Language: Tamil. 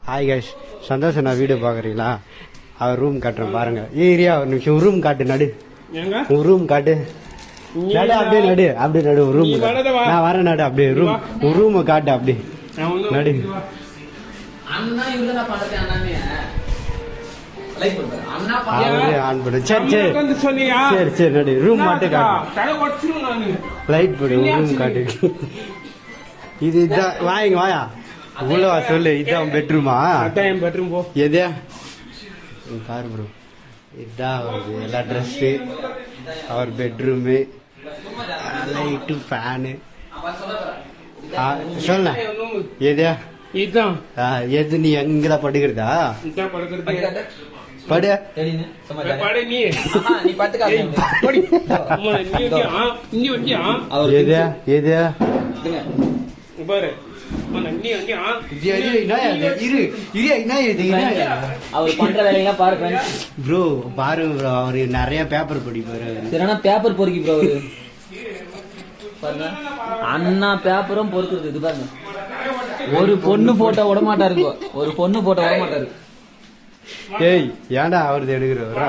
ஹாய் கைஸ், சந்தோஷம். நான் வீடியோ பாக்குறீங்களா? அவர் ரூம் காட்டுறேன் பாருங்க. ஏரியா ஒரு நிமிஷம் ரூம் காட்டு. நடு ரூம் காட்டு. நடு அப்படியே நடு, அப்படியே நடு ரூம். நான் வரேன், நடு அப்படியே ரூம் காட்டு அப்படியே நடு. சரி சரி நடு ரூம் மட்டும் காட்டு. லைட் போடு, ரூம் காட்டு. இதுதான் வாங்க வாயா இவ்வளவா சொல்லு. இதுதான் பெட்ரூமா? பெட்ரூம் போ. எதா பாரு ப்ரோ, இதுதான் அவருக்கு எல்லா ட்ரெஸ்ஸு, அவர் பெட்ரூமு, லைட்டு, ஃபேனு. சொல்ல எதா இதுதான். எது நீ எங்கதான் படுக்கிறதா? படு எது எது ப்ரோ பாருங்க ப்ரோ, அவரு நிறைய பேப்பர் படிப்பாரு. பேப்பர் பொறுக்கி ப்ரோ அண்ணா பேப்பரும் பொறுக்குறது. இது பாருங்க, ஒரு பொண்ணு போட்டோ விட மாட்டாரு, ஒரு பொண்ணு போட்டோ விட மாட்டாரு. ஏய் ஏன்டா அவரது எடுக்கிறவரா?